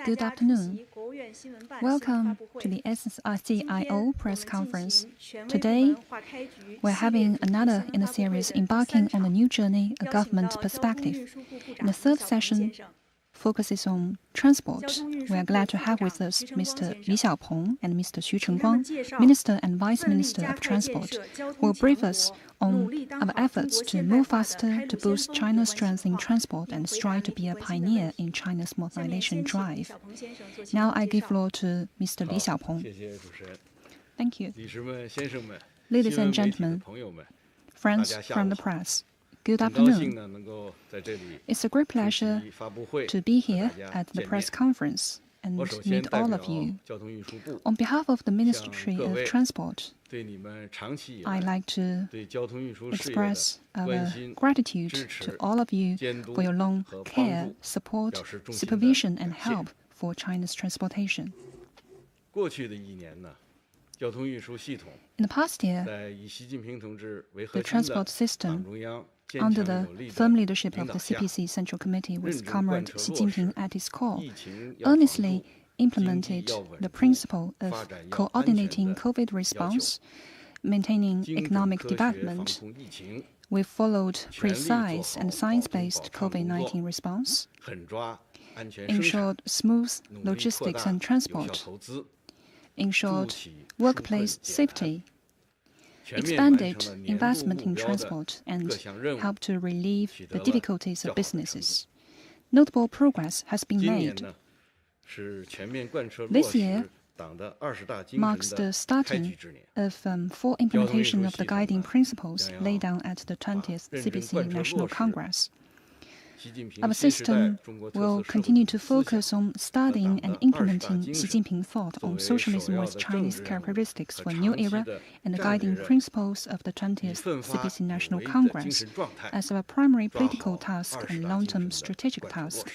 Good afternoon. Welcome to the SCIO press conference. Today, we're having another in the series embarking on a new journey, a government perspective. And the third session focuses on transport. We are glad to have with us Mr. Li Xiaopeng and Mr. Xu Chengguang, Minister and Vice Minister of Transport, who will brief us on our efforts to move faster to boost China's strength in transport and strive to be a pioneer in China's modernization drive. Now I give floor to Mr. Li Xiaopeng. Thank you. Ladies and gentlemen, friends from the press, good afternoon. It's a great pleasure to be here at the press conference and meet all of you. On behalf of the Ministry of Transport, I'd like to express our gratitude to all of you for your long care, support, supervision, and help for China's transportation. In the past year, the transport system, under the firm leadership of the CPC Central Committee with Comrade Xi Jinping at its core, earnestly implemented the principle of coordinating COVID response, maintaining economic development. We followed precise and science-based COVID-19 response, ensured smooth logistics and transport, ensured workplace safety, expanded investment in transport, and helped to relieve the difficulties of businesses. Notable progress has been made. This year marks the starting of full implementation of the guiding principles laid down at the 20th CPC National Congress. Our system will continue to focus on studying and implementing Xi Jinping's thought on socialism with Chinese characteristics for a new era and the guiding principles of the 20th CPC National Congress as our primary political task and long-term strategic task,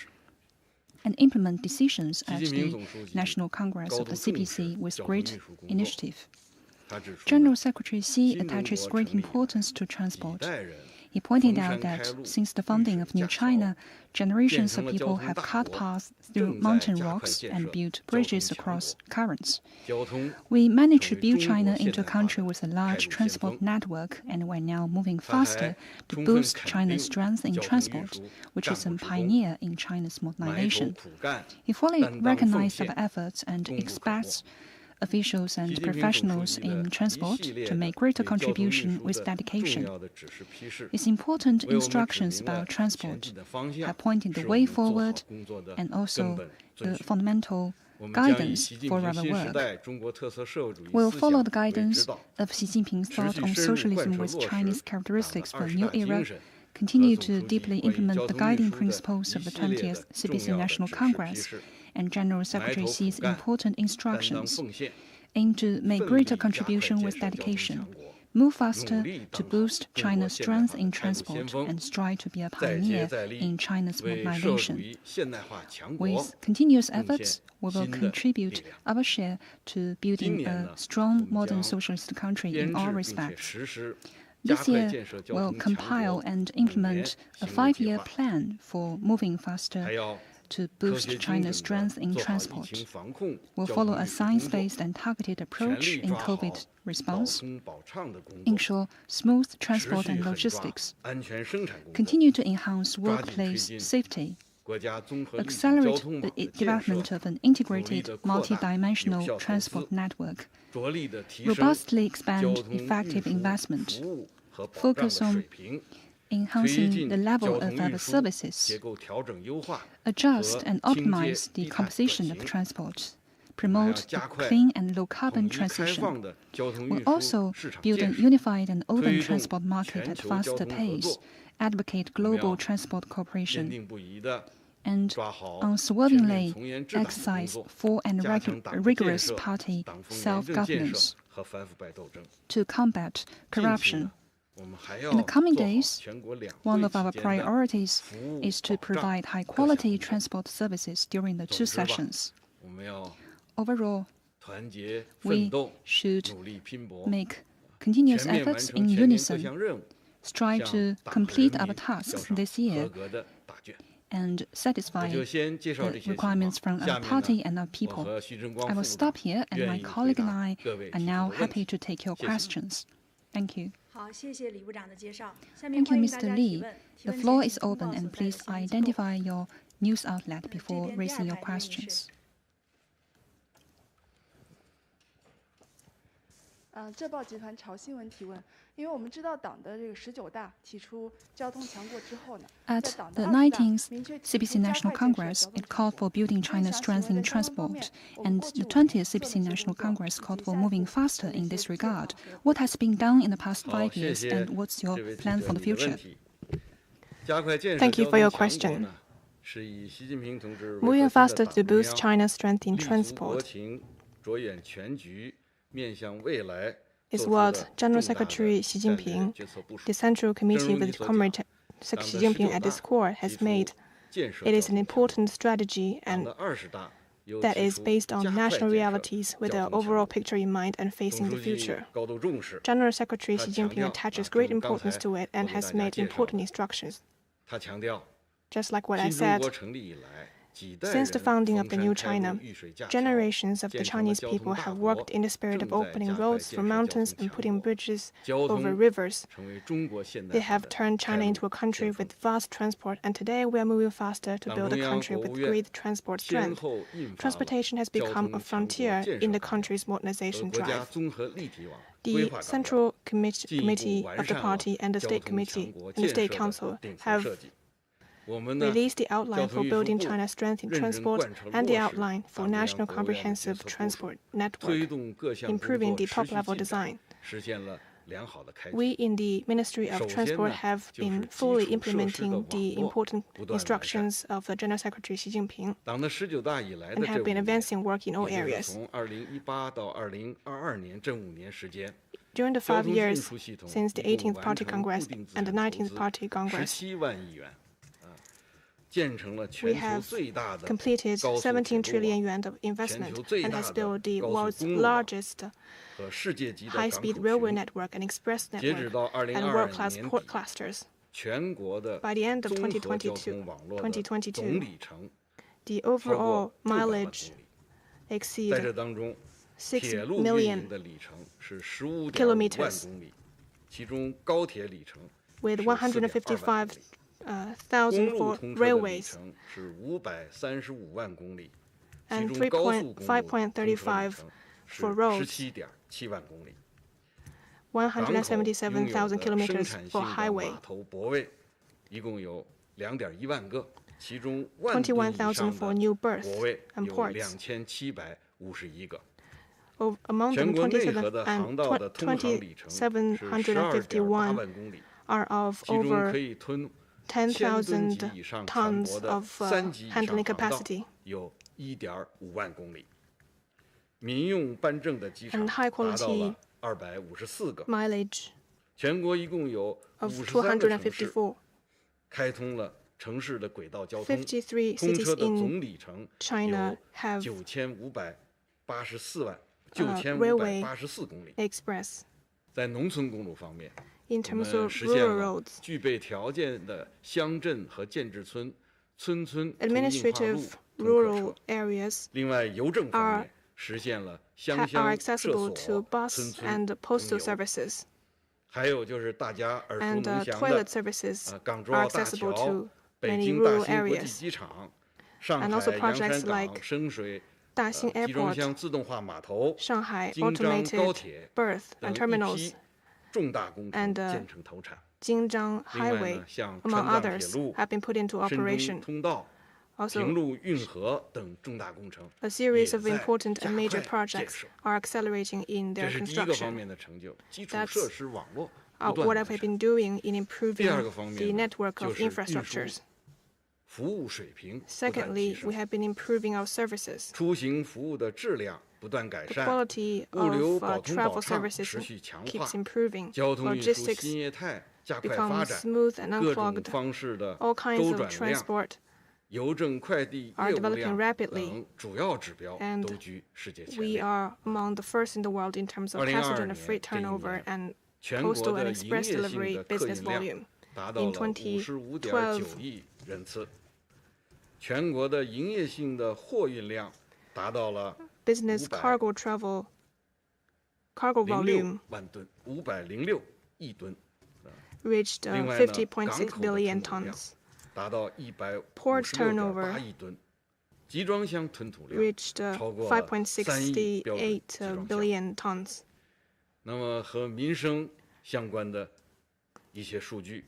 and implement decisions at the National Congress of the CPC with great initiative. General Secretary Xi attaches great importance to transport. He pointed out that since the founding of New China, generations of people have cut paths through mountain rocks and built bridges across currents. We managed to build China into a country with a large transport network, and we're now moving faster to boost China's strength in transport, which is a pioneer in China's modernization. He fully recognized our efforts and expects officials and professionals in transport to make greater contribution with dedication. His important instructions about transport have pointed the way forward and also the fundamental guidance for our work. We'll follow the guidance of Xi Jinping's thought on socialism with Chinese characteristics for a new era, continue to deeply implement the guiding principles of the 20th CPC National Congress and General Secretary Xi's important instructions, aim to make greater contribution with dedication, move faster to boost China's strength in transport, and strive to be a pioneer in China's modernization. With continuous efforts, we will contribute our share to building a strong modern socialist country in all respects. This year, we'll compile and implement a 5-year plan for moving faster to boost China's strength in transport. We'll follow a science-based and targeted approach in COVID response, ensure smooth transport and logistics, continue to enhance workplace safety, accelerate the development of an integrated, multidimensional transport network, robustly expand effective investment, focus on enhancing the level of our services, adjust and optimize the composition of transport, promote the clean and low-carbon transition. We'll also build a unified and open transport market at a faster pace, advocate global transport cooperation, and unswervingly exercise full and rigorous party self-governance to combat corruption. In the coming days, one of our priorities is to provide high-quality transport services during the 2 sessions. Overall, we should make continuous efforts in unison, strive to complete our tasks this year, and satisfy the requirements from our party and our people. I will stop here, and my colleague and I are now happy to take your questions. Thank you. Thank you, Mr. Li. The floor is open, and please identify your news outlet before raising your questions. 浙报集团朝新闻提问，因为我们知道党的这个19大提出交通强国之后呢， At the 19th CPC National Congress, it called for building China's strength in transport, and the 20th CPC National Congress called for moving faster in this regard. What has been done in the past 5 years, and what's your plan for the future? Thank you for your question. Moving faster to boost China's strength in transport is what General Secretary Xi Jinping, the Central Committee with Comrade Xi Jinping at its core, has made. It is an important strategy and that is based on national realities with the overall picture in mind and facing the future. General Secretary Xi Jinping attaches great importance to it and has made important instructions. Just like what I said, since the founding of the new China, generations of the Chinese people have worked in the spirit of opening roads through mountains and putting bridges over rivers. They have turned China into a country with vast transport, and today we are moving faster to build a country with great transport strength. Transportation has become a frontier in the country's modernization drive. The Central Committee of the party and the State Committee and the State Council have released the outline for building China's strength in transport and the outline for National Comprehensive Transport Network, improving the top-level design. We in the Ministry of Transport have been fully implementing the important instructions of the General Secretary Xi Jinping and have been advancing work in all areas. During the 5 years since the 18th Party Congress and the 19th Party Congress, we have completed 17 trillion yuan of investment and has built the world's largest high-speed railway network and express network and world-class port clusters. By the end of 2022, the overall mileage exceeds 6 million kilometers, with 155,000 for railways and 5.35 for roads, 177,000 kilometers for highway, 21,000 for new berths and ports. Among them, 2,751 are of over 10,000 tons of handling capacity and high-quality mileage of 254. 53 cities in China have railway express. In terms of rural roads, administrative rural areas are accessible to bus and postal services, and toilet services are accessible to many rural areas, and also projects like Daxing Airport, Shanghai Automated Berth and Terminals, and Jingzhang Highway, among others, have been put into operation. Also, a series of important and major projects are accelerating in their construction. That's what I've been doing in improving the network of infrastructures. Secondly, we have been improving our services. The quality of travel services keeps improving. Logistics becomes smooth and unclogged. All kinds of transport are developing rapidly, and we are among the first in the world in terms of passenger and freight turnover and postal and express delivery business volume. In 2012, 全国的营业性的货运量达到了 business cargo volume 万吨，506亿吨。 reached 50.6 billion tons. 达到 Port turnover 156.8亿吨，集装箱吞吐量 reached 超过3亿标准集装箱。 billion tons. 那么和民生相关的一些数据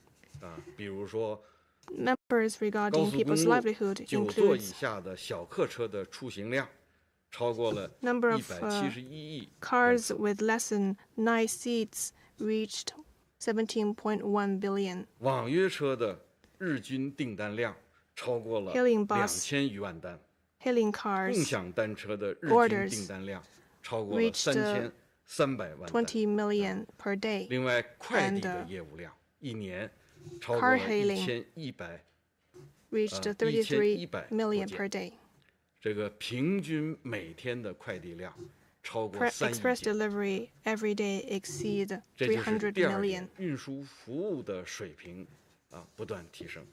比如说 Numbers regarding 高速公 people's 路 livelihood 9座以 includes 下的小客车的出行量超过了 number of 171亿 cars with less than 9 seats reached 17.1 billion. 网约车的日均订单量超过了 Hailing bus 2000余万单， Hailing 共 cars 享单车的日均 orders 订单量超过了 reached 3300万单。 20 million per day. 另外，快递的业务量一年超过了 car hailing 1100 reached 1100 33 million per day. 这个平均每天的快递量超过3亿 Express 件。 delivery every day exceed 这就是300第二 million. 点，运输服务的水平不断提升。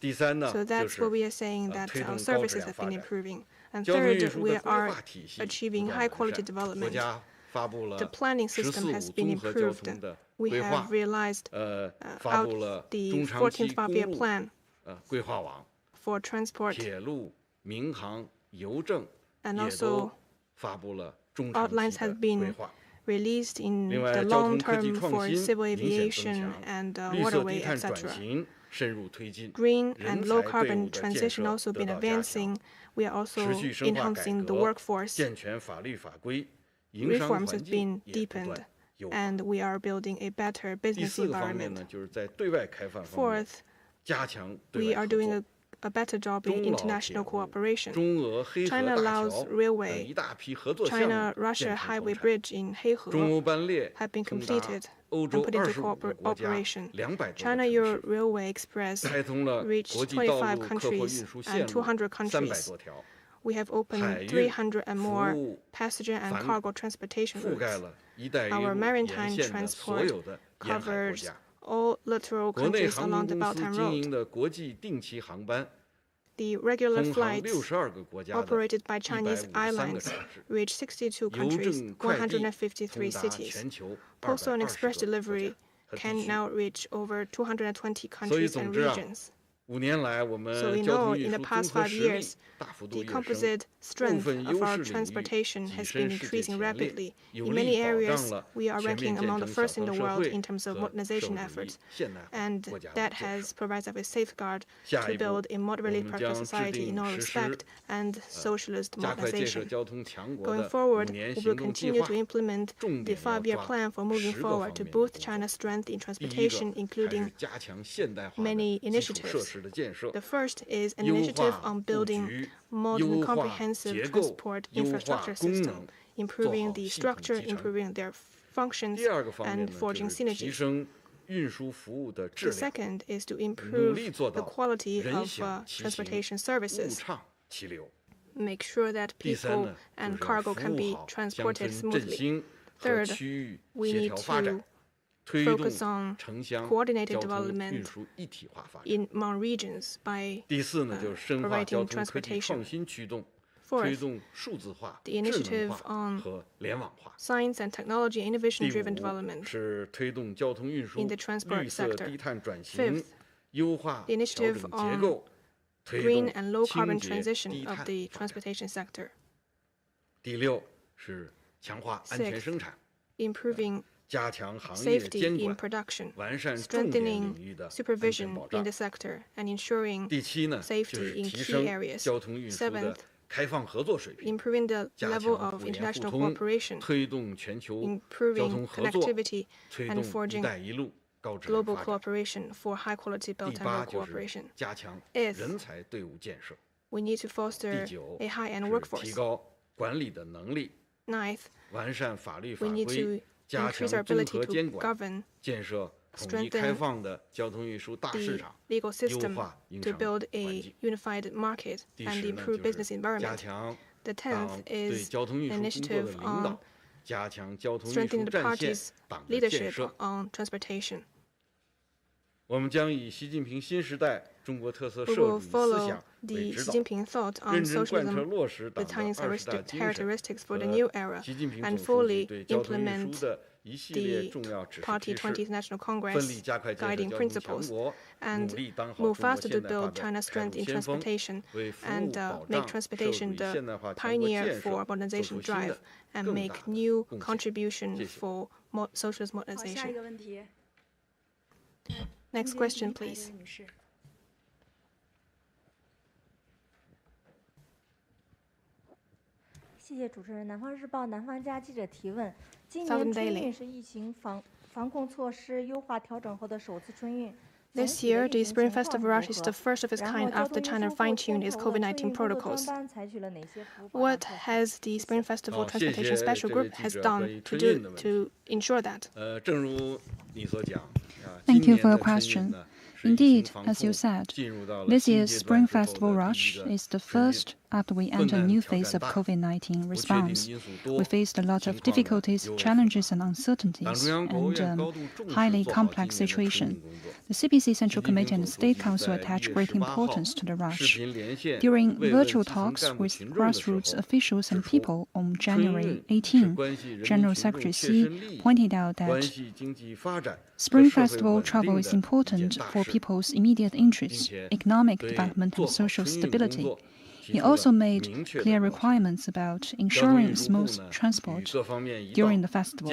第三呢， So 就 that's 是 what we are saying, that 推动 our 高质 services 量 have 发 been 展。 improving. And 交通运 third, 输 we 的规 are 划体系 achieving 不断 high 完 quality 善。国 development. 家发布了 The planning system 14 has been 综合交 improved. 通的 We 规 have 划， realized 发 out 布了 the 中长期 14th 公 five-year 路 plan 规划网， for transport 铁路、民航、邮政 and 也 also 都发布了中长 outlines 期的 have 规 been 划。 released in 另外， the 交 long 通科技 term 创 for 新 civil 明显增 aviation 强， and 绿色 waterway, 低碳转 etc. 型深入推进， Green 人 and 才 low 队伍 carbon 的建 transition 设 also 得 been 到加强， advancing. We are 持 also 续深化改 enhancing the 革， workforce. 健全法律法规，营商 Reforms 环 have 境 been 也不 deepened, 断优化。 and we are building a better 第 business 4个方面 environment. 呢，就是在对外开放方面 Fourth, 加强对 we 外 are 合 doing 作。 a better job in 中老铁 international 路、 cooperation. 中俄黑河 China 大 Laos 桥等 Railway, 一大批合作项目 China-Russia 建成 Highway 投产。 Bridge in 中 Heihe 欧班列 have been 通达 completed 欧洲 and put into 25个国家 cooperation. 200多个 China 城 Euro 市， Railway Express 开通了 reached 国际道 25路客货 countries 运输线 and 路200 300 countries. 多条， We have opened 海运 300 and 服 more 务 passenger and 繁 cargo transportation 覆盖 routes. 了“一带一 Our 路” maritime 沿线的所 transport 有的沿海国 covers 家。 all littoral 国内 countries 航 along 空 the 公司 Belt and 经 Road. 营的国际定期航班， The regular 通航 flights 62个国家的 operated by Chinese 153个 airlines 城市， reached 62邮 countries, 政快递 153通达 cities. 全球 Postal and 220 express 个国 delivery 家和地 can 区。 now reach over 220所以 countries 总 and 之啊， regions. 5年来，我 So 们 in 交 all, 通 in 运 the 输综 past 合 5实力 years, 大幅度 the 跃升， composite 部 strength 分 of 优 our 势领域 transportation 跻 has 身 been 世界 increasing 前列， rapidly. 有 In 力 many 保障 areas, 了 we are 全面 ranking 建 among the 成小 first in 康 the 社 world 会 in terms of 和社 modernization 会主义 efforts, 现代化 and 国家的 that 建 has 设。 provides us a safeguard 下 to 一步， build a 我 moderately 们 perfect 将制 society in 定 all 实 respect 施 and socialist 加快建设 modernization. 交通强国 Going 的 forward, 5年 we 行 will 动计 continue 划 to，implement 重 the 点要 5-year 抓 plan for moving 10个 forward 方 to 面的 boost 工作。 China's strength in 第一个 transportation, 还是 including 加强现代化 many 的基础设 initiatives. 施的建设， The first is an 优 initiative 化 on 布 building 局， modern 优化 comprehensive 结构， transport 优化 infrastructure 功 system, 能，做 improving 好 the 系统 structure, 集成。 improving their functions, 第二个方面 and 呢，就 forging 是提 synergies. 升运输服务的质 The 量， second is to 努 improve 力做 the 到 quality 人 of 享其 transportation 行，物 services. 畅其流。 Make sure that 第三 people 呢，就 and 是要 cargo 服 can 务 be 好乡 transported 村振 smoothly. 兴和 Third, 区域 we 协 need 调发展， to 推动 focus on 城乡 coordinated 交通 development 运输一体化发展。 in among regions by 第四呢，就是深化 providing 交通科技 transportation. 创新驱动，推 Fourth, 动数字化、 the 智能 initiative 化 on 和联网化。 science and technology 第 innovation-driven 五 development. 是推动交通运输 in the transport 绿色 sector. 低碳转型 Fifth, 优化 the 调 initiative 整 on 结构，推 green 动 and low 清 carbon 洁 transition 低 of 碳 the 发展。 transportation sector. 第六是强化安全 Sixth, 生产， improving 加强行业 safety 监 in 管， production, 完善重点领 strengthening 域的安全 supervision 保 in 障 the。sector, and ensuring 第七呢，就 safety 是 in 提 key 升 areas. 交通运输 Seventh, 的开放合作水平， improving the 加 level 强 of 互联互 international 通， cooperation, 推动全球交 improving 通合作， connectivity, 推 and 动“一 forging 带一路”高质量 global 发展。 cooperation for high-quality 第 Belt and 八 Road 就是 cooperation. 加强 Eighth, 人才队伍建设。 we need to 第 foster 九 a high-end 是 workforce. 提高管理的能力， Ninth, 完善法律法 we need 规， to 加 increase 强 our 综 ability 合 to 监管， govern 建设统一 strengthen 开放的交通运输大市 the 场， legal 优 system 化营 to 商 build 环 a 境。 unified market 第 and 十呢， improve 就 business 是加 environment. 强 The 党 tenth 对 is 交通运输工作 initiative 的领 on 导，加强交通运 strengthening 输 the 战线 party's 党的建 leadership 设。 on transportation. 我们将以习近平新时代 We will follow the Xi Jinping thought on socialism, the Chinese characteristics for the new era, and fully implement the Party 20th National Congress guiding principles, and move faster to build China's strength in transportation, and make transportation the pioneer for modernization drive, and make new contribution for socialist modernization. Next question, please. 谢谢主持人。南方日报南方家记者提问：今年春运是疫情防控措施优化调整后的首次春运。 This year, the Spring Festival Rush is the first of its kind after China fine-tuned its COVID-19 protocols. What has the Spring Festival Transportation Special Group has done to ensure that? Thank you for your question. Indeed, as you said, this year's Spring Festival Rush is the first after we enter a new phase of COVID-19 response. We faced a lot of difficulties, challenges, and uncertainties, and highly complex situation. The CPC Central Committee and the State Council attach great importance to the rush. During virtual talks with grassroots officials and people on January 18, General Secretary Xi pointed out that Spring Festival travel is important for people's immediate interests, economic development, and social stability. He also made clear requirements about ensuring smooth transport during the festival.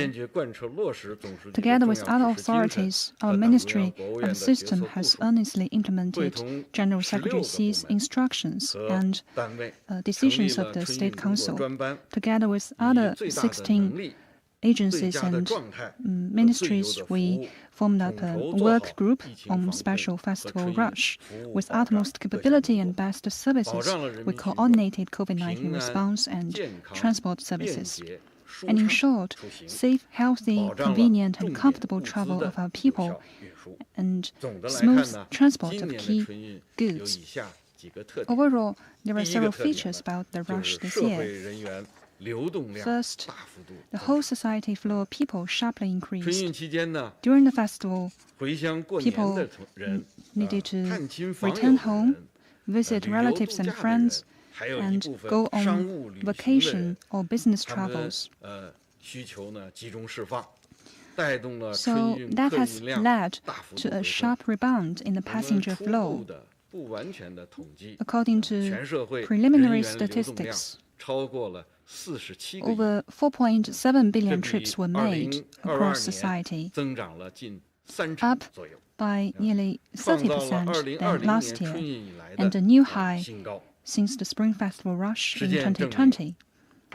Together with other authorities, our ministry and the system has earnestly implemented General Secretary Xi's instructions and decisions of the State Council. Together with other 16 agencies and ministries, we formed up a work group on special festival rush. With utmost capability and best services, we coordinated COVID-19 response and transport services, and ensured safe, healthy, convenient, and comfortable travel of our people, and smooth transport of key goods. Overall, there are several features about the rush this year. First, the whole society flow of people sharply increased. During the festival, people needed to return home, visit relatives and friends, and go on vacation or business travels. So that has led to a sharp rebound in the passenger flow. According to preliminary statistics, over 4.7 billion trips were made across society, up by nearly 30% than last year, and a new high since the Spring Festival Rush in 2020.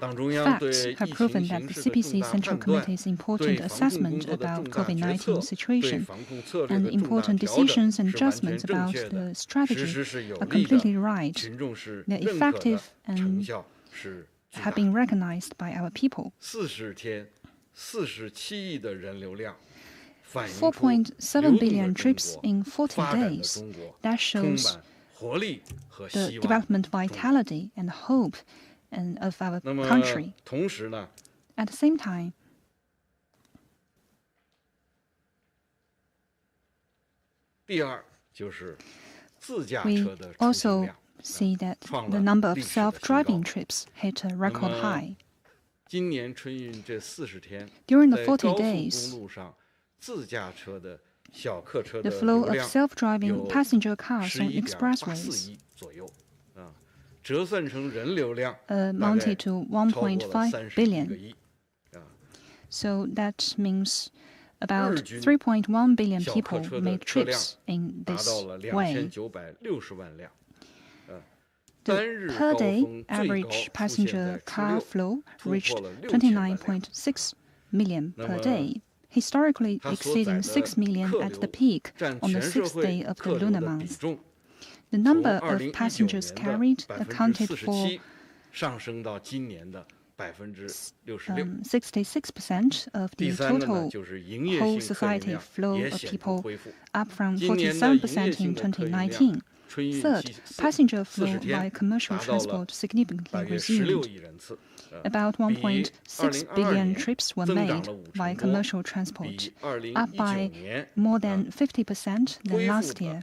Facts have proven that the CPC Central Committee's important assessment about COVID-19 situation and important decisions and adjustments about the strategy are completely right. They're effective and have been recognized by our people. 4.7 billion trips in 40 days. That shows the development vitality and hope of our country. At the same time, we also see that the number of self-driving trips hit a record high. During the 40 days, the flow of self-driving passenger cars on expressways amounted to 1.5 billion. So that means about 3.1 billion people made trips in this way. The per-day average passenger car flow reached 29.6 million per day, historically exceeding 6 million at the peak on the 6th day of the lunar month. The number of passengers carried accounted for 66% of the total whole society flow of people, up from 47% in 2019. Third, passenger flow by commercial transport significantly resumed. About 1.6 billion trips were made by commercial transport, up by more than 50% than last year.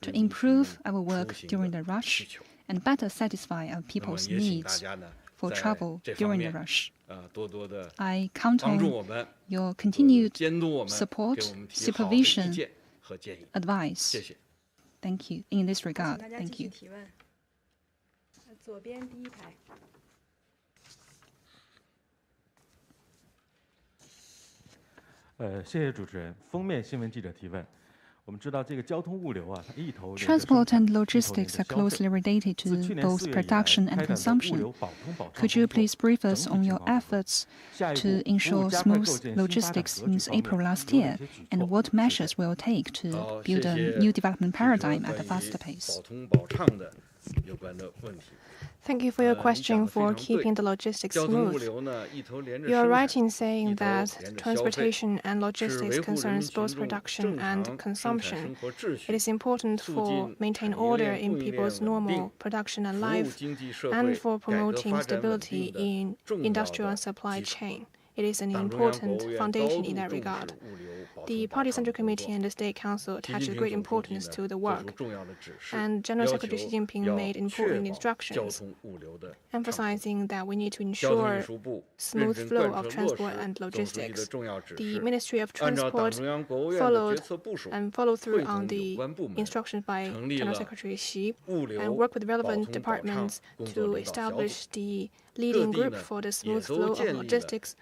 to improve our work during the rush and better satisfy our people's needs for travel during the rush. I count on your continued support, supervision, advice. Thank you. In this regard, thank you. 左边第一排。谢谢主持人。封面新闻记者提问。我们知道这个交通物流啊，它一头 Transport and logistics are closely related to both production and consumption. Could you please brief us on your efforts to ensure smooth logistics since April last year, and what measures will take to build a new development paradigm at a faster pace? Thank you for your question for keeping the logistics smooth. You are right in saying that transportation and logistics concerns both production and consumption. It is important for maintaining order in people's normal production and life, and for promoting stability in industrial and supply chain. It is an important foundation in that regard. The Party Central Committee and the State Council attach great importance to the work, and General Secretary Xi Jinping made important instructions, emphasizing that we need to ensure smooth flow of transport and logistics. The Ministry of Transport followed through on the instructions by General Secretary Xi and worked with relevant departments to establish the leading group for the smooth flow of logistics.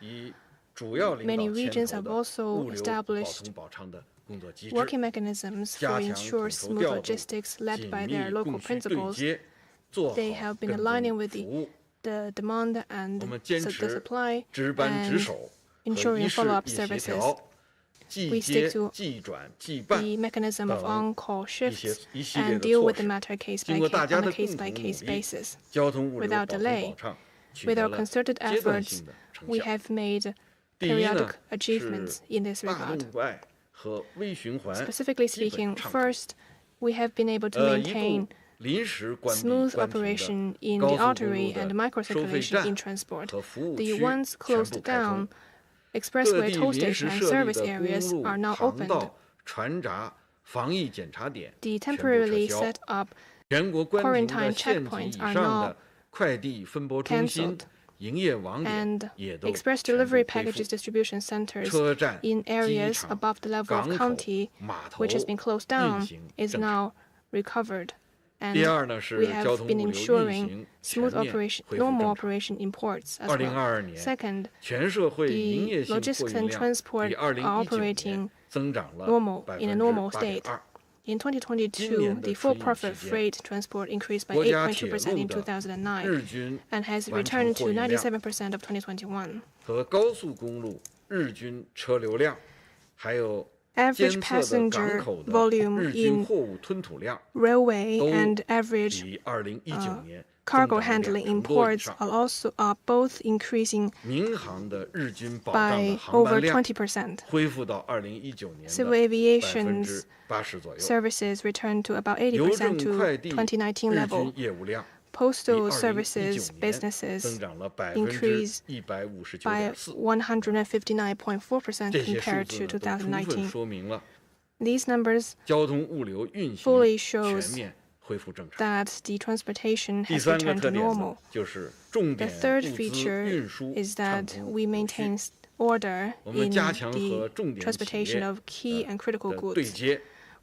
Many regions have also established working mechanisms for ensure smooth logistics led by their local principles. They have been aligning with the demand and the supply and ensuring follow-up services. We stick to the mechanism of on-call shifts and deal with the matter on a case-by-case basis. Without delay, with our concerted efforts, we have made periodic achievements in this regard. Specifically speaking, first, we have been able to maintain smooth operation in the artery and microcirculation in transport. The ones closed down, expressway toll station and service areas are now opened. The temporarily set up quarantine checkpoints are now cancelled, and express delivery packages distribution centers in areas above the level of county, which has been closed down, is now recovered. And we have been ensuring smooth operation, normal operation in ports as well. Second, the logistics and transport are operating in a normal state. In 2022, the for-profit freight transport increased by 8.2% in 2009 and has returned to 97% of 2021. Average passenger volume in railway and average cargo handling in ports are both increasing by over 20%. Civil aviation services returned to about 80% to 2019 level. Postal services businesses increased by 159.4% compared to 2019. These numbers fully shows that the transportation has returned to normal. The third feature is that we maintain order in the transportation of key and critical goods.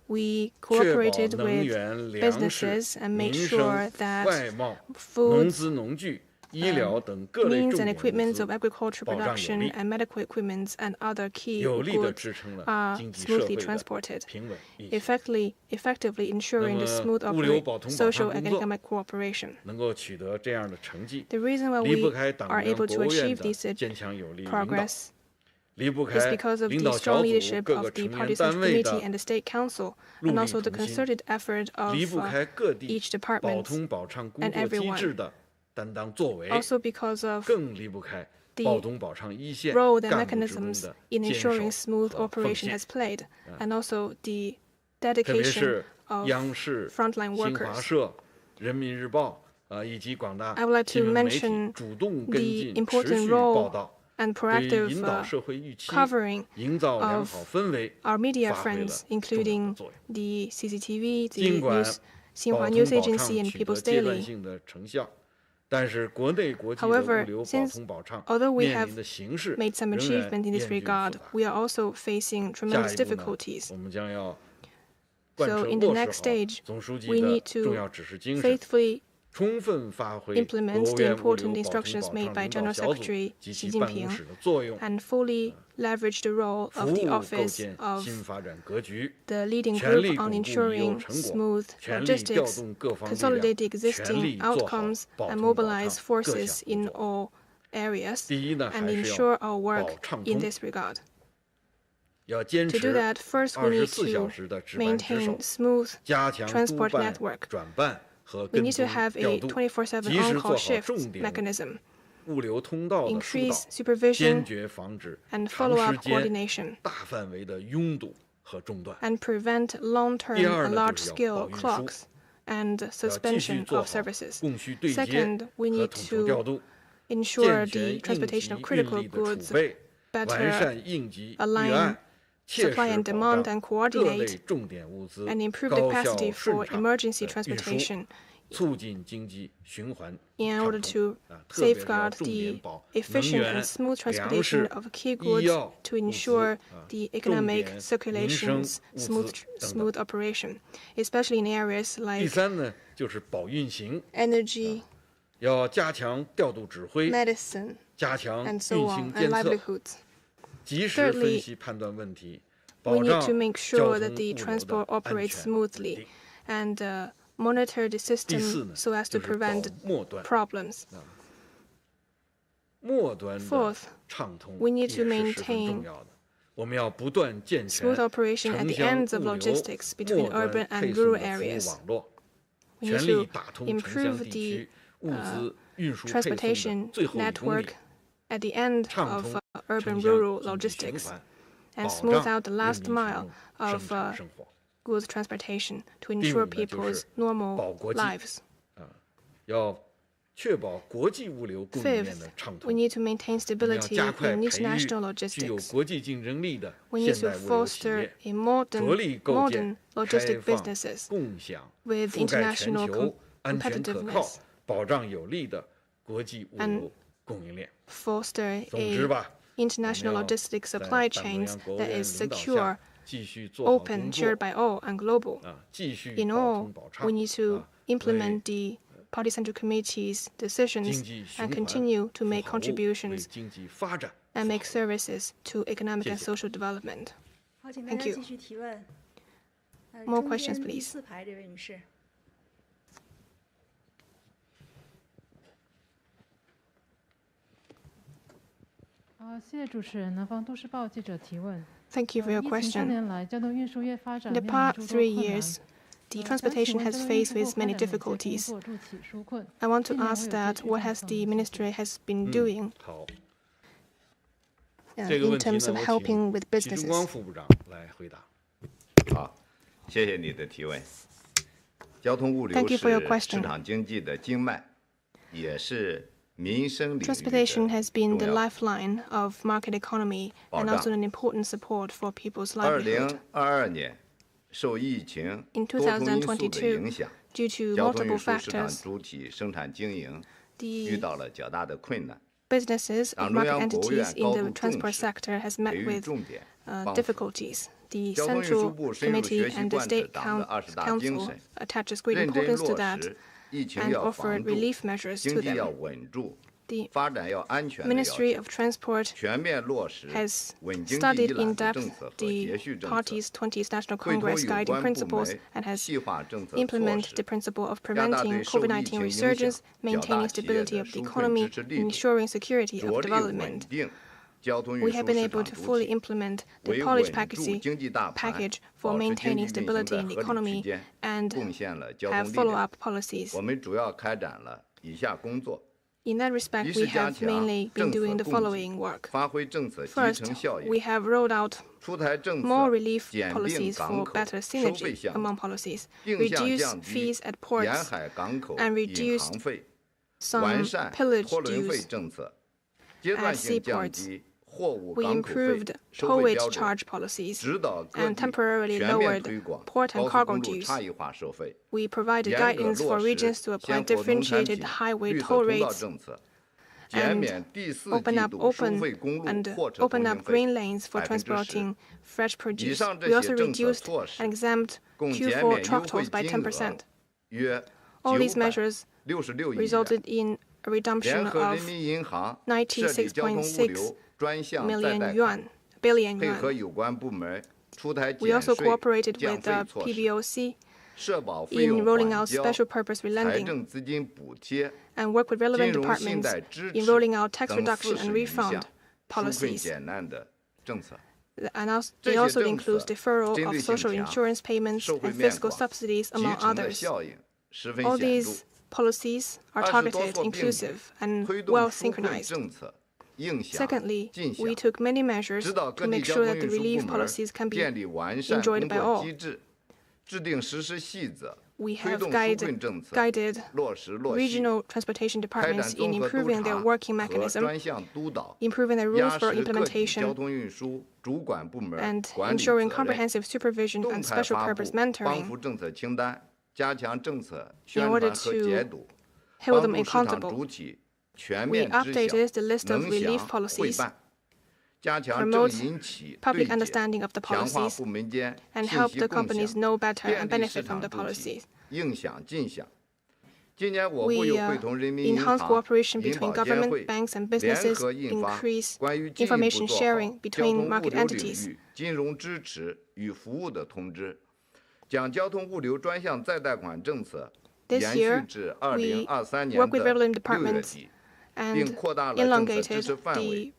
We cooperated with businesses and made sure that foods, means and equipment of agricultural production and medical equipment and other key goods are smoothly transported, effectively ensuring the smooth social and economic cooperation. The reason why we are able to achieve this progress is because of the strong leadership of the Party Central Committee and the State Council, and also the concerted effort of each department and everyone. Also because of the role that mechanisms in ensuring smooth operation has played, and also the dedication of frontline workers. I would like to mention the important role and proactive covering of our media friends, including the CCTV, the Xinhua News Agency, and People's Daily. However, although we have made some achievement in this regard, we are also facing tremendous difficulties. So in the next stage, we need to faithfully implement the important instructions made by General Secretary Xi Jinping and fully leverage the role of the office of the leading group on ensuring smooth logistics, consolidate the existing outcomes, and mobilize forces in all areas, and ensure our work in this regard. To do that, first we need to maintain smooth transport network. We need to have a 24/7 on-call shift mechanism, increase supervision and follow-up coordination, and prevent long-term and large-scale clocks and suspension of services. Second, we need to ensure the transportation of critical goods better align supply and demand and coordinate and improve the capacity for emergency transportation in order to safeguard the efficient and smooth transportation of key goods to ensure the economic circulation's smooth operation, especially in areas like energy, medicine, and so on, and livelihoods. Thirdly, we need to make sure that the transport operates smoothly and monitor the system so as to prevent problems. Fourth, we need to maintain smooth operation at the ends of logistics between urban and rural areas. We need to improve the transportation network at the end of urban-rural logistics and smooth out the last mile of goods transportation to ensure people's normal lives. Fifth, we need to maintain stability in international logistics. We need to foster a modern logistic businesses with international competitiveness and foster a international logistic supply chains that is secure, open, shared by all, and global. In all, we need to implement the Party Central Committee's decisions and continue to make contributions and make services to economic and social development. Thank you. More questions, please. Thank you for your question. In the past 3 years, the transportation has faced with many difficulties. I want to ask that what has the ministry has been doing in terms of helping with businesses? Thank you for your question. Transportation has been the lifeline of market economy and also an important support for people's livelihood. In 2022, due to multiple factors, the businesses and market entities in the transport sector has met with difficulties. The Central Committee and the State Council attaches great importance to that and offered relief measures to them. The Ministry of Transport has studied in depth the party's 20th National Congress guiding principles and has implemented the principle of preventing COVID-19 resurgence, maintaining stability of the economy, and ensuring security of development. We have been able to fully implement the policy package for maintaining stability in the economy and have follow-up policies. In that respect, we have mainly been doing the following work. First, we have rolled out more relief policies for better synergy among policies, reduce fees at ports, and reduce some pillage dues at seaports, we improved towage charge policies and temporarily lowered port and cargo dues. We provided guidance for regions to apply differentiated highway toll rates and open up green lanes for transporting fresh produce. We also reduced and exempt Q4 truck tolls by 10%. All these measures resulted in a redemption of 96.6 billion yuan. We also cooperated with the PBOC in rolling out special purpose relending and work with relevant departments in rolling out tax reduction and refund policies. And it also includes deferral of social insurance payments and fiscal subsidies, among others. All these policies are targeted, inclusive, and well synchronized. Secondly, we took many measures to make sure that the relief policies can be enjoyed by all. We have guided regional transportation departments in improving their working mechanism, improving their rules for implementation, and ensuring comprehensive supervision and special purpose mentoring in order to hold them accountable. We updated the list of relief policies, promote public understanding of the policies, and help the companies know better and benefit from the policies. We enhance cooperation between government, banks, and businesses, increase information sharing between market entities. This year, we work with relevant departments and elongated the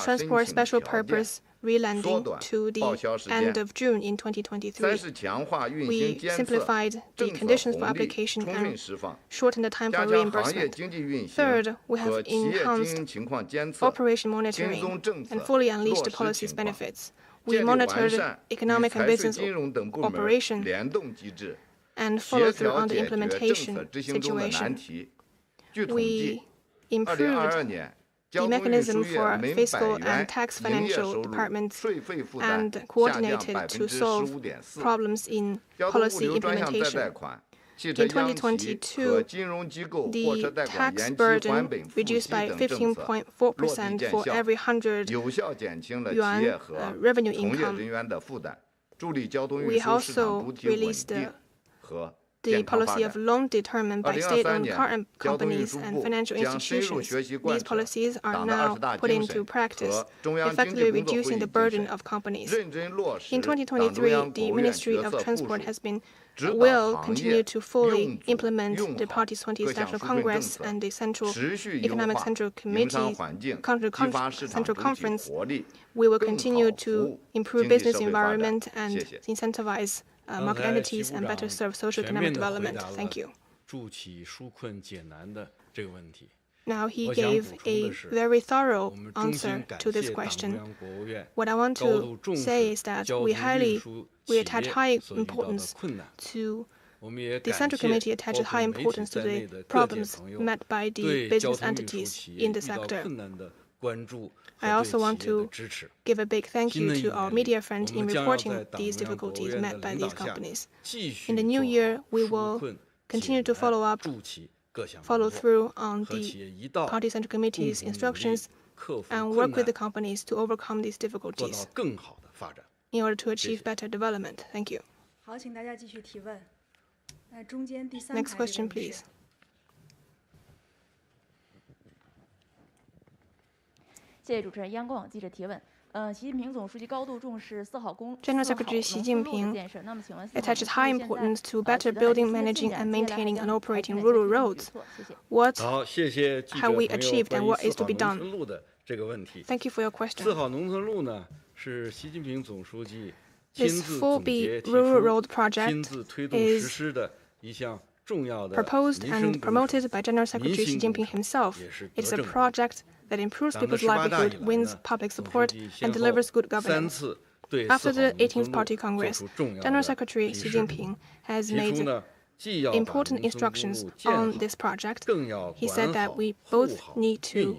transport special purpose relending to the end of June in 2023. We simplified the conditions for application and shortened the time for reimbursement. Third, we have enhanced operation monitoring and fully unleashed the policy's benefits. We monitored economic and business operation and followed through on the implementation situation. We improved the mechanism for fiscal and tax financial departments and coordinated to solve problems in policy implementation. In 2022, the tax burden reduced by 15.4% for every 100 yuan revenue income. We also released the policy of loan determined by state-owned car companies and financial institutions. These policies are now put into practice, effectively reducing the burden of companies. In 2023, the Ministry of Transport will continue to fully implement the Party's 20th National Congress and the Central Economic Central Conference. We will continue to improve business environment and incentivize market entities and better serve social economic development. Thank you. Now he gave a very thorough answer to this question. What I want to say is that we attach high importance to the Central Committee attaches high importance to the problems met by the business entities in the sector. I also want to give a big thank you to our media friends in reporting these difficulties met by these companies. In the new year, we will continue to follow through on the Party Central Committee's instructions and work with the companies to overcome these difficulties in order to achieve better development. Thank you. Next question, please. General Secretary Xi Jinping attaches high importance to better building, managing, and maintaining and operating rural roads. What have we achieved and what is to be done? Thank you for your question. This 4B Rural Road Project is proposed and promoted by General Secretary Xi Jinping himself. It's a project that improves people's livelihood, wins public support, and delivers good governance. After the 18th Party Congress, General Secretary Xi Jinping has made important instructions on this project. He said that we both need to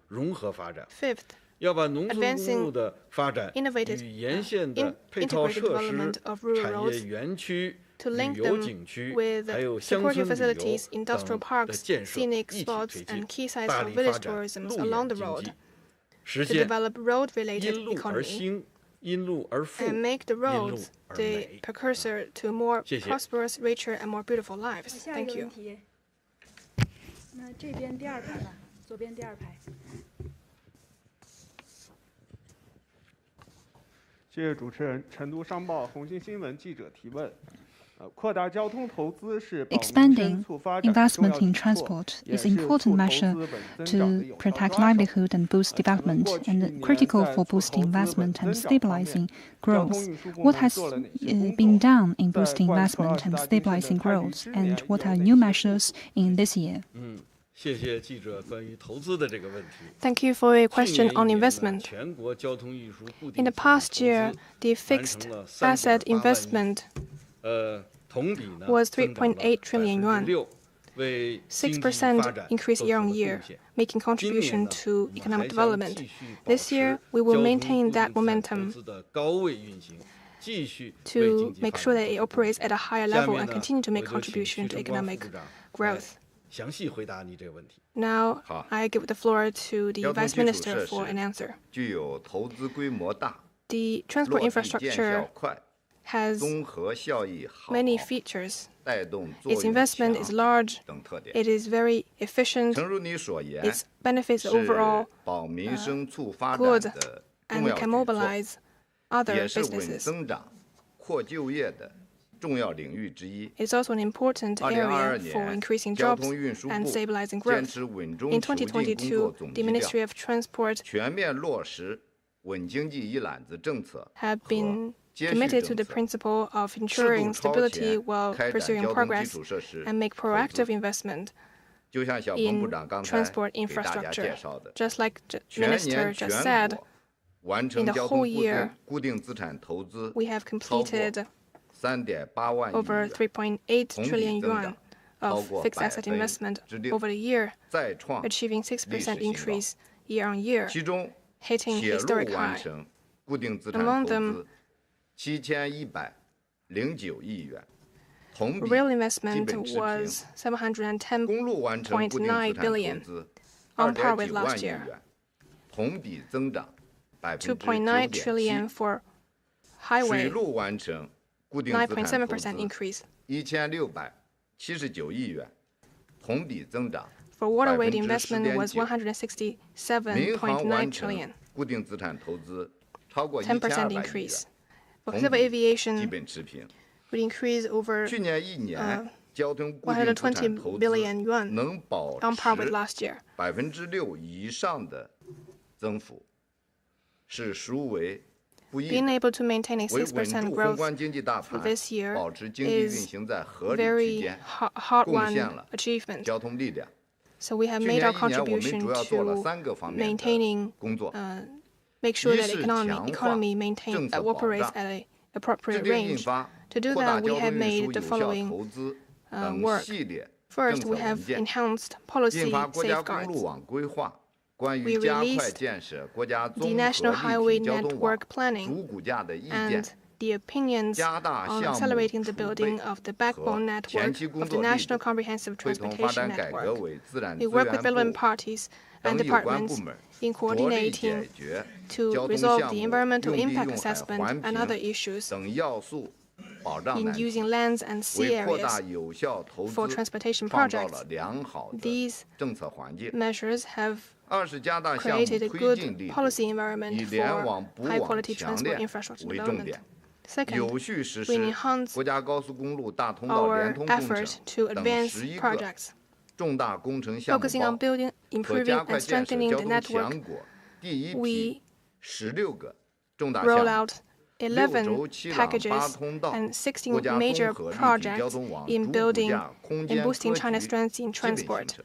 融合发展。 Fifth, 要把农村公路的发展 innovative 与沿线的配套 integrated 设 development 施、 of rural 产业 roads 园区、 to 旅 link 游 them 景区， with 还有乡 supportive 村旅游 facilities, 等 industrial 的 parks, 建设 scenic 一起 spots, 推 and 进， key sites 大 for 力发 village 展 tourism 路 along 沿 the 经 road 济，实 to 现 develop road-related 因路而 economy 兴、因路而富、 and make the 因路 roads 而 the 美。 precursor to more 谢谢。 prosperous, richer, and more beautiful lives. 下一 Thank 个 you. 问题，那这边第二排吧，左边第二排。谢谢主持人。成都商报红星新闻记者提问：扩大交通投资是保民生促发展重要举措， Expanding investment in transport is an important measure to protect livelihood and boost development, and critical for boosting investment and stabilizing growth. What has been done in boosting investment and stabilizing growth, and what are new measures in this year? 谢谢记者关于投资的这个问题。 Thank you for your 去 question 年 on 一年呢 investment. 全国交通运输固 In 定 the 资产 past year, 投 the 资完 fixed 成了 asset 3.8万亿， investment 同比呢 was 增长了 3.8 trillion yuan, 6%，为经济发 6% 展 increase 做出 year 了 on 贡 year, 献。 making 今年 contribution 呢， to 我们 economic 还将 development. 继续保 This 持 year, 交 we will 通 maintain 固定 that 资产投 momentum 资的高位运行，继续为 to 经济 make 发 sure 展 that it 做出贡 operates 献。 at a higher 下 level 面 and 呢， continue to 我 make 就请 contribution 徐 to 正光副 economic 部长 growth. 详细回答你这个问题。 Now, 好。 I give the floor to the 交通 Vice 基础 Minister 设 for 施 an answer. 具有投资规模大、 The 落 transport 地见效 infrastructure 快、 has 综合效益好、 many features. 带动作 Its 用 investment 强 is large, 等特点。 it is very efficient, 诚如你所言， its benefits 是 overall 保民生促发展 good 的重 and 要 can 举措， mobilize other 也是稳 businesses. 增长、扩就业的重要领域之一。 It's also an important area 2022 for 年， increasing 交 jobs 通运输 and 部 stabilizing 坚 growth. 持稳中 In 求进工作 2022, 总 the 基调， Ministry of Transport 全面落实稳经济一揽子政策 have 和 been 接续 committed to 政 the 策， principle of 适度 ensuring 超 stability 前 while 开展 pursuing 交通基 progress 础设施 and make 投 proactive 资。 investment 就像小鹏部 in 长刚才 transport 给大家 infrastructure. 介绍的， Just like the 全 Minister 年 just 全 said, 国完 in 成 the 交 whole 通 year, 固定资产投资 we have 超过 completed 3.8万亿 over 元， 3.8 同比 trillion 增 yuan 长 of 超过 fixed asset investment 6%， over the year, 再创 achieving 历史 6% 新高。 increase year on year, 其中， hitting 铁 historic 路完 high. 成固定资产 Among 投 them, 资7109亿元，同比 Rail 基 investment 本持平。 was 710公路完成固定资产 0.9 投 billion, 资 on par with 2.9 last 万亿 year. 元，同比增长 2.9 trillion 9.7%。 for 水 highway, 路完成固定资产投资 9.7% increase. 1679亿元，同比增长 For waterway, the investment was 10.9%。民航 167.9 完成 trillion, 固定资产投资超过 10% 1200亿元， increase. For 同 civil 比基 aviation, 本持平。 would increase over 去年一年交通固定资产120投 billion 资 yuan, 能保 on par with 持 last year. 6%以上的增幅，是殊为不易 Being 的。 able to maintain a 为稳 6% 住宏 growth 观经济大 for 盘， this year 保持经济运 is 行在合理区 very 间， hard 贡献 won 了 achievement. 交通力量。 So we have 去 made 年 our 一年，我们 contribution 主要做了 to 3个方面 maintaining 的工作： make sure 一 that 是 economy 强化 maintain 政策保 operates 障， at a 制 appropriate 定印 range. 发 To do 扩大 that, we 交 have 通运 made 输 the 有效 following 投资等 work. 系列政 First, 策 we 文 have 件， enhanced policy 印发国家公路 safeguards. 网规划，关于 We 加快 released 建设国家 the 综 National 合 Highway 立体交通网 Network Planning 主骨架的意见 and，the opinions 加大 on 项目 accelerating the 储备 building of the 和 backbone 前 network 期工 of the 作力 National 度， Comprehensive 会同发 Transportation 展改革 Network. 委、自然 We 资 work with 源 relevant 部 parties and 等有关 departments 部门， in 着力 coordinating 解决 to 交通 resolve 项 the 目 environmental 用地 impact 用海 assessment 环 and other 评 issues 等要素保障 in 难题， using lands and sea 为扩大 areas. 有效投 for 资 transportation 创造 projects. 了良好的 These 政策环境。 measures have 二是加大项目 created a 推 good 进力度， policy environment 以联 for 网补 high 网 quality 强 transport 链 infrastructure 为重 development. 点， Second, 有序实 we 施 enhance 国家高速公路大通道联 our 通工 effort 程 to 等 advance 11个 projects, 重大工程项目 focusing on 包， building, 可 improving, 加快 and 建设 strengthening 交 the 通 network. 强国第一 We 批16个重大 roll 项目， out 11 6轴7廊8 packages 通道， and 16国家 major 综合立体交 projects 通网 in 主骨 building 架空 and 间 boosting 格 China's 局 strength in 基本形 transport. 成。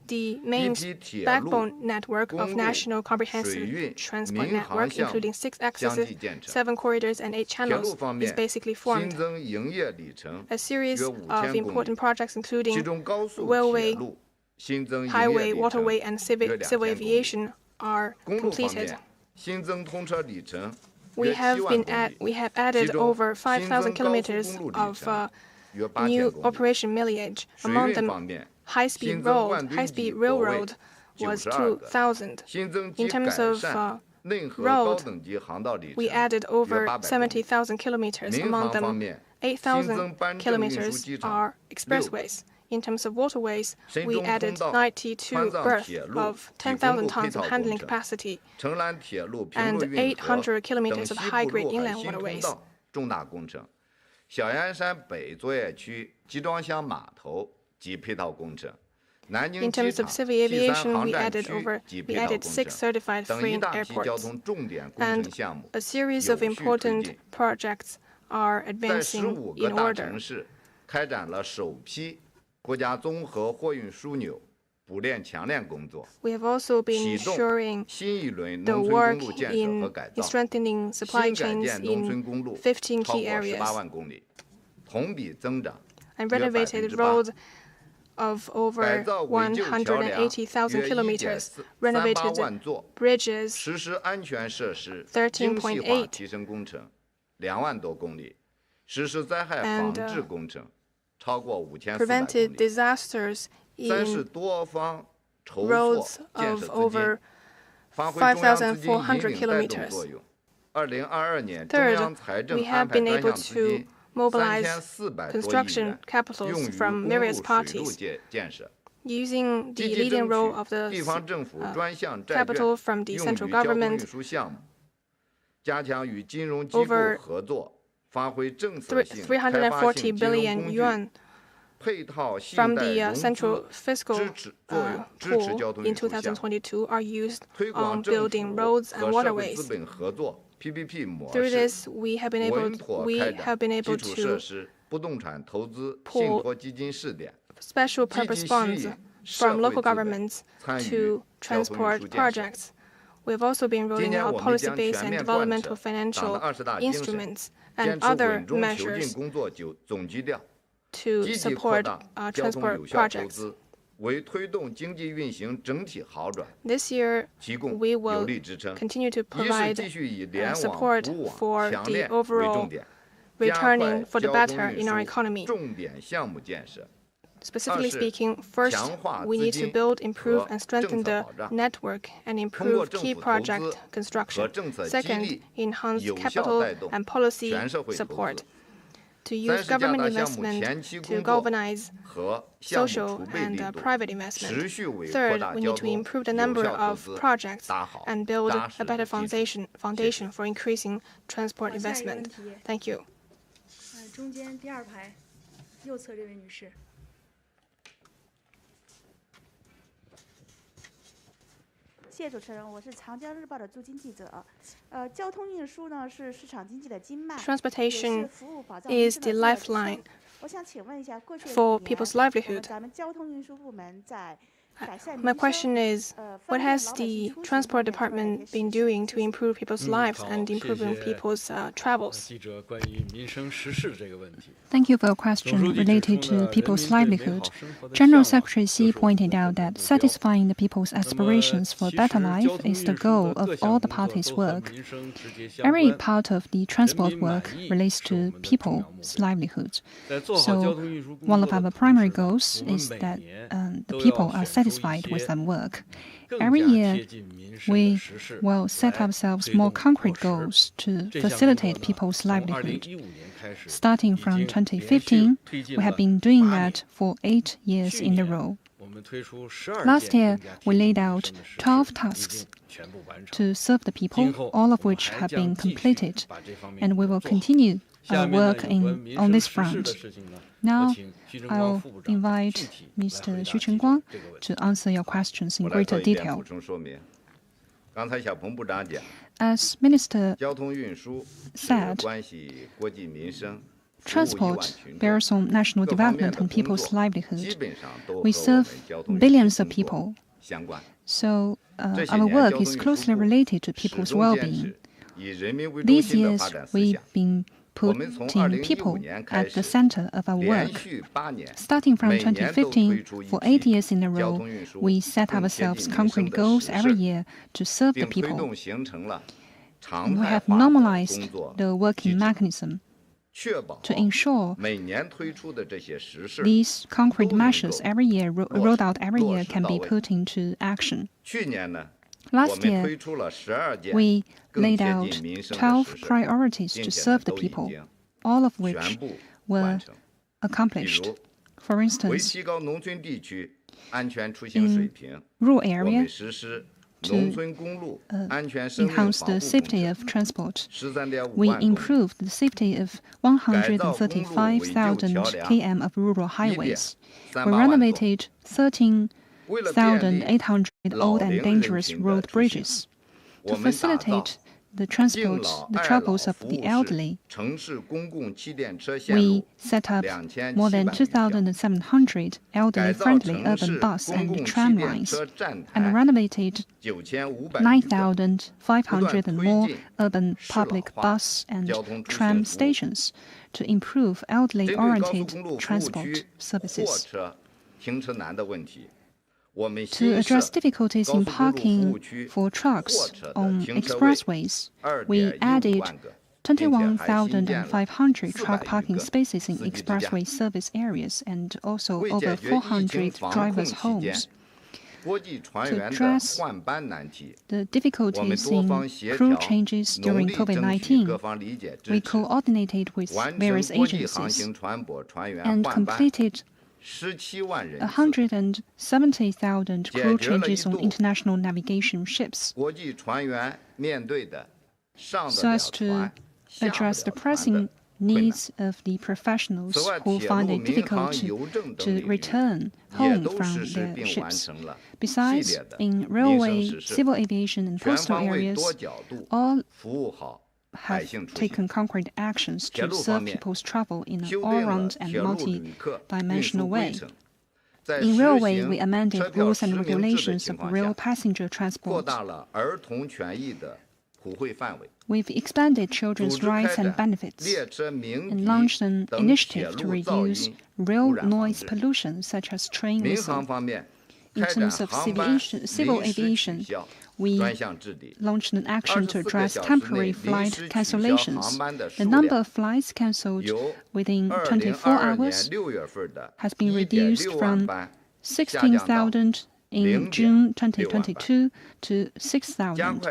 The main 一批铁路、 backbone network 公 of 路、 national 水 comprehensive 运、 transport 民航 network, 项目 including 6 相 axes, 继建成。 7 corridors, and 8铁路 channels, 方 is 面， basically 新 formed. 增营业里程 A series 约 of 5000公里， important projects, 其 including 中高速铁 railway, 路新增营业 highway, 里程 waterway, and 约 civil 2000公里。 aviation are 公路方 completed. 面， we have added over 5,000 kilometers of new operation millage. Among them, high-speed railroad was 2,000. In terms of road, we added over 70,000 kilometers. Among them, 8,000 kilometers are expressways. In terms of waterways, we added 92 berths of 10,000 tons of handling capacity and 800 kilometers of high-grade inland waterways. In terms of civil aviation, we added 6 certified freight airports, and a series of important projects are advancing in order. We have also been ensuring the work in strengthening supply chains in 15 key areas and renovated roads of over 180,000 kilometers, renovated bridges 13.8, and prevented disasters in roads of over 5,400 kilometers. Third, we have been able to mobilize construction capitals from various parties, using the leading role of the capital from the central government. Over 340 billion yuan from the central fiscal pool in 2022 are used on building roads and waterways. Through this, we have been able to pull special purpose funds from local governments to transport projects. We have also been rolling out policy-based and developmental financial instruments and other measures to support transport projects. This year, we will continue to provide support for the overall returning for the better in our economy. Specifically speaking, first, we need to build, improve, and strengthen the network and improve key project construction. Second, enhance capital and policy support. To use government investment to galvanize social and private investment. Third, we need to improve the number of projects and build a better foundation for increasing transport investment. Thank you. 中间第二排，右侧这位女士。谢谢主持人，我是长江日报的驻京记者。交通运输呢是市场经济的经脉， Transportation is the lifeline for people's livelihood. My question is, what has the Transport Department been doing to improve people's lives and improving people's travels? Thank you for your question related to people's livelihood. General Secretary Xi pointed out that satisfying the people's aspirations for a better life is the goal of all the parties' work. Every part of the transport work relates to people's livelihoods. So one of our primary goals is that the people are satisfied with their work. Every year, we will set ourselves more concrete goals to facilitate people's livelihood. Starting from 2015, we have been doing that for 8 years in a row. Last year, we laid out 12 tasks to serve the people, all of which have been completed, and we will continue our work on this front. Now, I'll invite Mr. Xu Chengguang to answer your questions in greater detail. As Minister said, transport bears on national development and people's livelihood. We serve billions of people, so our work is closely related to people's well-being. These years, we've been putting people at the center of our work. Starting from 2015, for 8 years in a row, we set ourselves concrete goals every year to serve the people. And we have normalized the working mechanism to ensure these concrete measures rolled out every year can be put into action. Last year, we laid out 12 priorities to serve the people, all of which were accomplished. For instance, in rural areas, to enhance the safety of transport, we improved the safety of 135,000 km of rural highways. We renovated 13,800 old and dangerous road bridges. To facilitate the travels of the elderly, we set up more than 2,700 elderly-friendly urban bus and tram lines, and renovated 9,500 and more urban public bus and tram stations to improve elderly-oriented transport services. To address difficulties in parking for trucks on expressways, we added 21,500 truck parking spaces in expressway service areas and also over 400 drivers' homes. To address the difficulties in crew changes during COVID-19, we coordinated with various agencies and completed 170,000 crew changes on international navigation ships, so as to address the pressing needs of the professionals who find it difficult to return home from their ships. Besides, in railway, civil aviation, and postal areas, all have taken concrete actions to serve people's travel in an all-round and multi-dimensional way. In railway, we amended rules and regulations of rail passenger transport. We've expanded children's rights and benefits and launched an initiative to reduce rail noise pollution, such as train whistle. In terms of civil aviation, we launched an action to address temporary flight cancellations. The number of flights cancelled within 24 hours has been reduced from 16,000 in June 2022 to 6,000.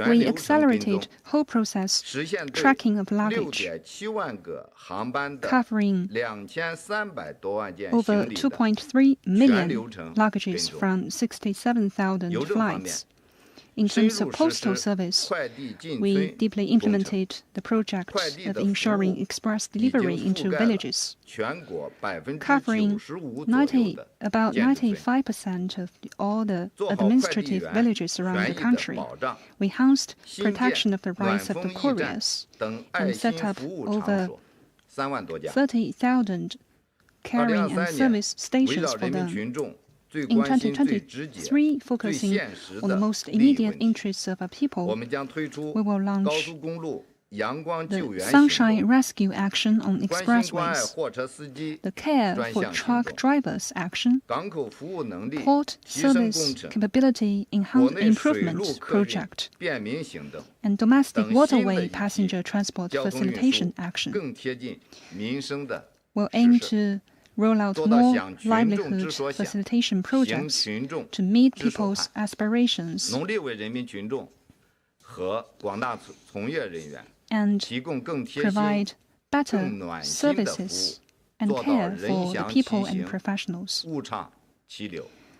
We accelerated whole process tracking of luggage, covering over 2.3 million luggages from 67,000 flights. In terms of postal service, we deeply implemented the project of ensuring express delivery into villages, covering about 95% of all the administrative villages around the country. We enhanced protection of the rights of the couriers and set up over 30,000 carrying and service stations for them. In 2023, focusing on the most immediate interests of our people, we will launch the Sunshine Rescue Action on expressways, the Care for Truck Drivers Action, Port Service Capability Improvement Project, and Domestic Waterway Passenger Transport Facilitation Action. We'll aim to roll out more livelihood facilitation projects to meet people's aspirations and provide better services and care for the people and professionals,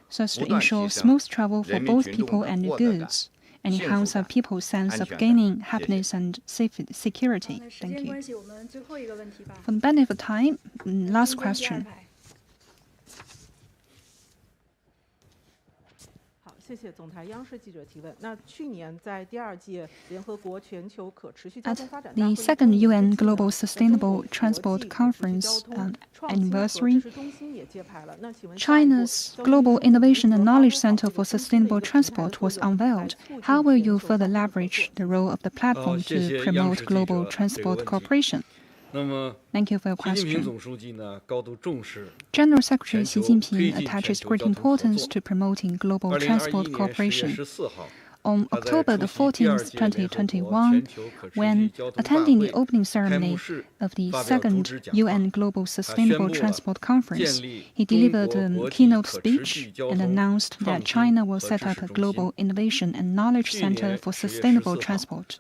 so as to ensure smooth travel for both people and the goods, and enhance our people's sense of gaining happiness and security. Thank you. For the benefit of time, last question. the second UN Global Sustainable Transport Conference anniversary, China's Global Innovation and Knowledge Center for Sustainable Transport was unveiled. How will you further leverage the role of the platform to promote global transport cooperation? Thank you for your question. General Secretary Xi Jinping attaches great importance to promoting global transport cooperation. On October the 14th, 2021, when attending the opening ceremony of the second UN Global Sustainable Transport Conference, he delivered a keynote speech and announced that China will set up a global innovation and knowledge center for sustainable transport.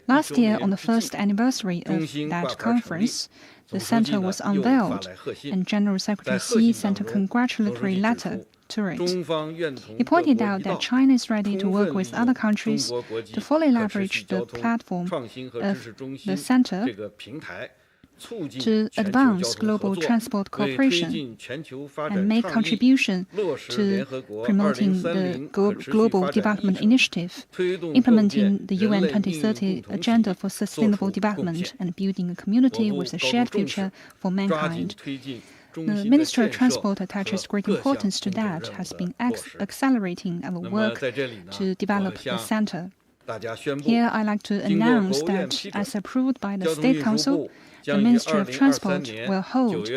Last year, on the first anniversary of that conference, the center was unveiled, and General Secretary Xi sent a congratulatory letter to it. He pointed out that China is ready to work with other countries to fully leverage the platform of the center to advance global transport cooperation and make contribution to promoting the Global Development Initiative, implementing the UN 2030 Agenda for Sustainable Development, and building a community with a shared future for mankind. The Ministry of Transport attaches great importance to that, has been accelerating our work to develop the center. Here, I'd like to announce that, as approved by the State Council, the Ministry of Transport will hold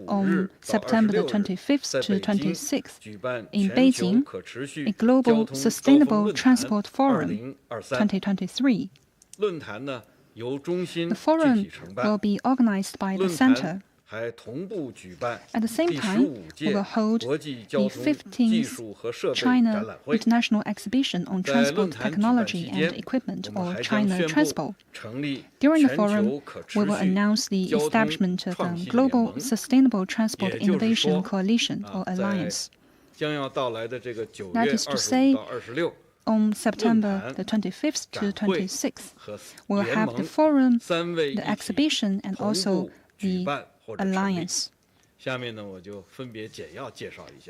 on September the 25th to 26th in Beijing a Global Sustainable Transport Forum 2023. The forum will be organized by the center. At the same time, we will hold the 15th China International Exhibition on Transport Technology and Equipment, or China Transpo. During the forum, we will announce the establishment of a Global Sustainable Transport Innovation Coalition, or Alliance. That is to say, on September the 25th to 26th, we'll have the forum, the exhibition, and also the alliance.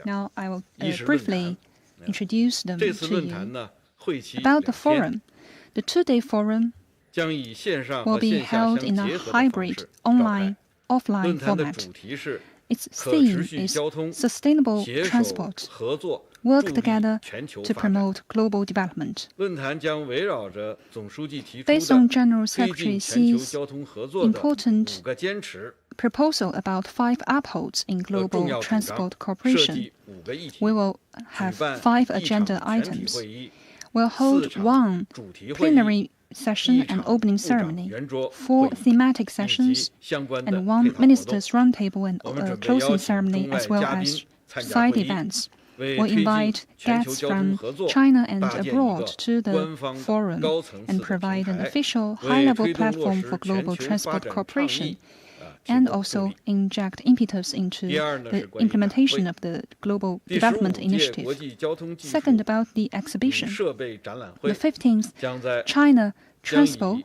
Now I will briefly introduce them to you. About the forum, the two-day forum will be held in a hybrid online-offline format. Its theme is Sustainable Transport. Work together to promote global development. Based on General Secretary Xi's important proposal about 5 upholds in global transport cooperation, we will have 5 agenda items. We'll hold 1 plenary session and opening ceremony, 4 thematic sessions, and 1 ministers' roundtable and closing ceremony, as well as side events. We'll invite guests from China and abroad to the forum and provide an official high-level platform for global transport cooperation, and also inject impetus into the implementation of the Global Development Initiative. Second, about the exhibition. The 15th China Transpo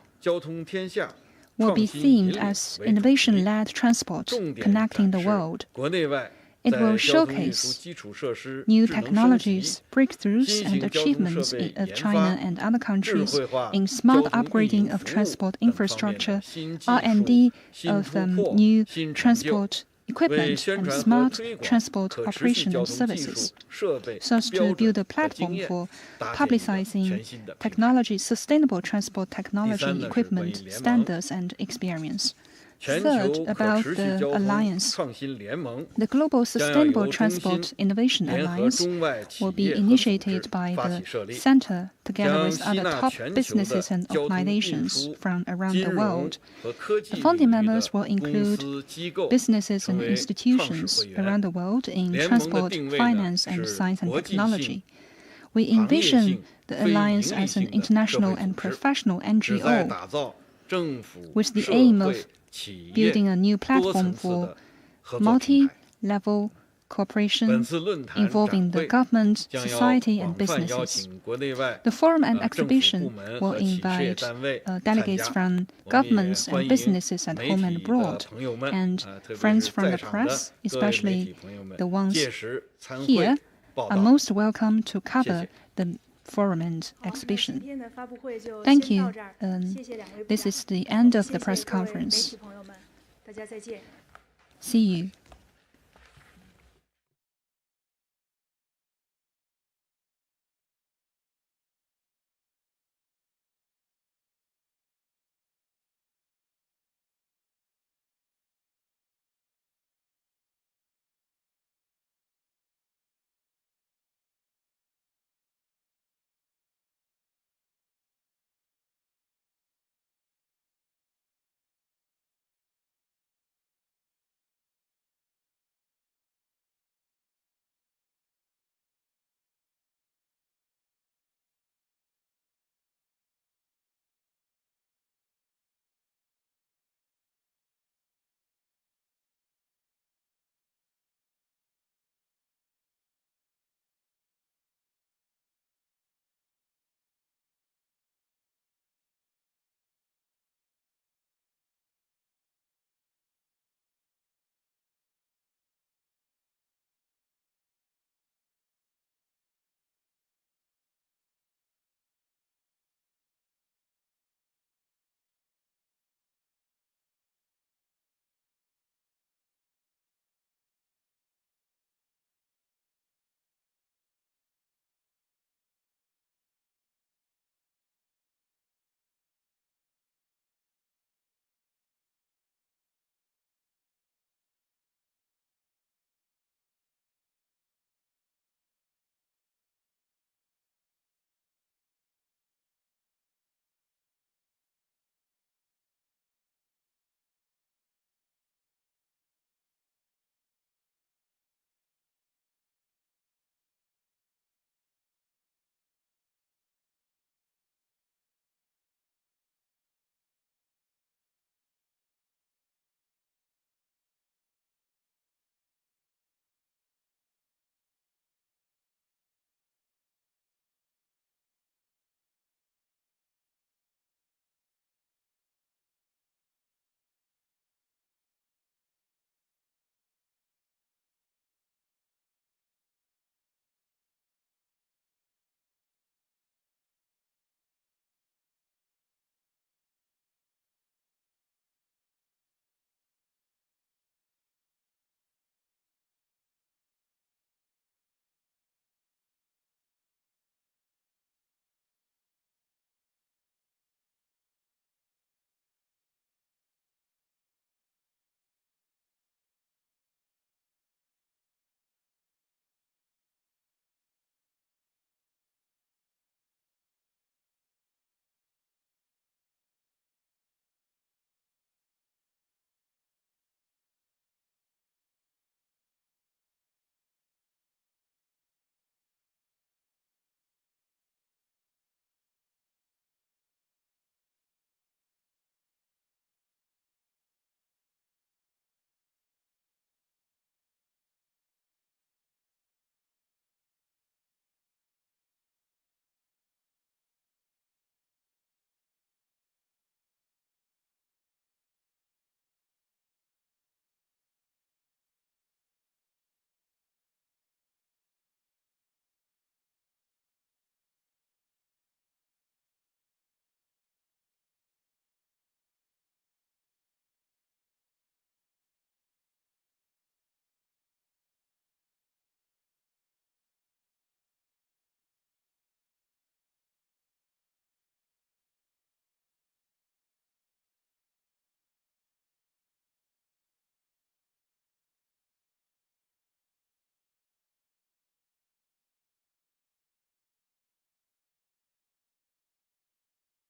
will be themed as Innovation-Led Transport, Connecting the World. It will showcase new technologies, breakthroughs, and achievements of China and other countries in smart upgrading of transport infrastructure, R&D of new transport equipment, and smart transport operation and services, so as to build a platform for publicizing technology, sustainable transport technology, equipment, standards, and experience. Third, about the alliance. The Global Sustainable Transport Innovation Alliance will be initiated by the Center together with other top businesses and organizations from around the world. The founding members will include businesses and institutions around the world in transport, finance, and science and technology. We envision the alliance as an international and professional NGO with the aim of building a new platform for multi-level cooperation involving the government, society, and businesses. The forum and exhibition will invite delegates from governments and businesses at home and abroad, and friends from the press, especially the ones here, are most welcome to cover the forum and exhibition. Thank you. This is the end of the press conference. See you.